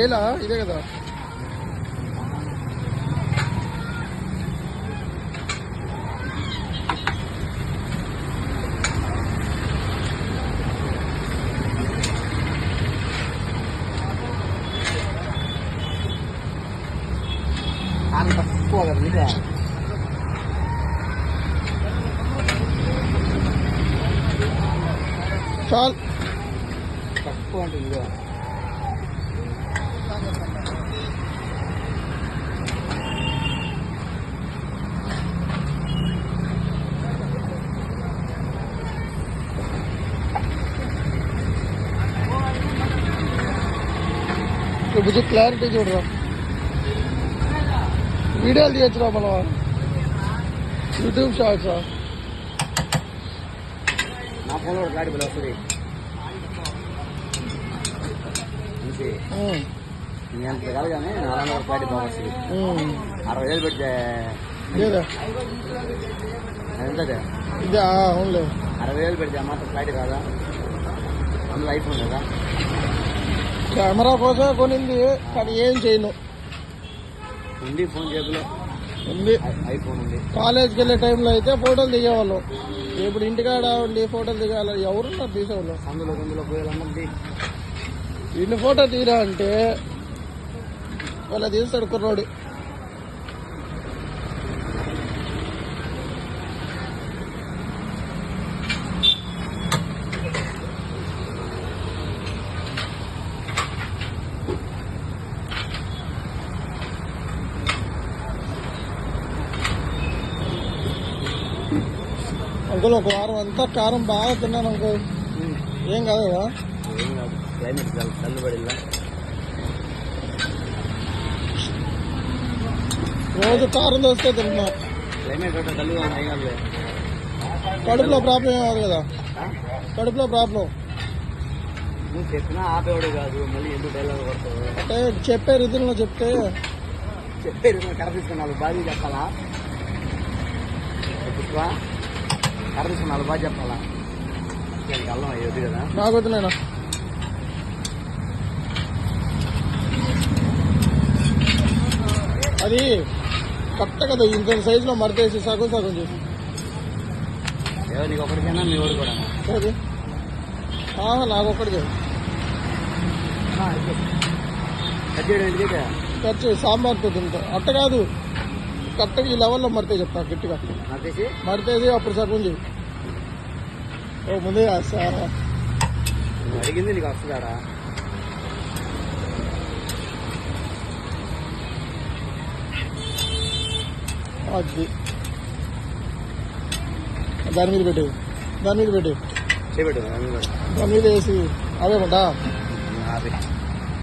ఏలా ఇదే కదా. తక్కువ కదా ఇదే చాలు తక్కువ అంటే ఇదే కొంచెం క్లారిటీ చూడరా, వీడియోలు తీయచ్చురా మనం, యూట్యూబ్ షార్ట్సా. నా ఫోన్లో గాడి బిల్ వస్తుంది ఎంత కాదు కానీ 400 గాడి బాగా వస్తుంది. 60,000 పెడితే లేదా ఎంతదే ఇదే అవునులే. 60,000 పెడితే మాత్రం ఫ్లైట్ కాదా, అందులో ఐఫోన్ కదా. కెమెరా కోసం కొనింది కానీ ఏం చేయను. ఉంది ఫోన్ జేబులో ఉంది, ఐఫోన్ ఉంది. కాలేజ్కి వెళ్ళే టైంలో అయితే ఫోటోలు దిగేవాళ్ళం. ఇప్పుడు ఇంటికాడ ఉండి ఫోటోలు దిగాలి, ఎవరున్నారు తీసేవాళ్ళు. అందులో పోయాలన్నది ఇన్ని ఫోటో తీరా అంటే వాళ్ళ తీస్తాడు కుర్రోడు. అంకుల్ ఒక వారం అంతా కారం బాగా తిన్నాను అంకుల్, ఏం కాదు కదా. ఏం కాదు, క్లైమేట్ చల్లబడిలా రోజు కారం దోస్తే తింటున్నా. క్లైమేట్ చల్లగా ఉంది, ఏం కాదు. కడుపులో ప్రాబ్లం ఏం కాదు కదా, కడుపులో ప్రాబ్లం. నువ్వు చెప్పినా ఆపేవాడు కాదు, మళ్ళీ ఎందుకు డైలాగ్ కొడతావు అంటే చెప్పే రీతిలో చెప్తే కర్ర తీసుకున్నాను బాగా చెప్పాలా, పుష్ప కర్ర తీసుకున్నాను బాగా చెప్పాలా, అల్లం అయ్యేది కదా. నాకు వద్దులేనా, అది కరెక్ట్ కదా, ఇంత సైజులో మడతేసి సగం సగం చేసి. నీకు ఒకటికైనా మీ ఊరు కూడా అది నాకు ఒక్కడికే ఖర్చు సాంబార్తో తింటా. అట్ట కాదు, కరెక్ట్గా ఈ లెవెల్లో మడితే చెప్తా, గట్టిగా మడితేసి అప్పుడు సగం చేయి. ఓ ముందే సారా అడిగింది నీకు వస్తుందారా. అది దాని మీద పెట్టి చేపెట్టు దాని మీద వేసి అవేమంటా.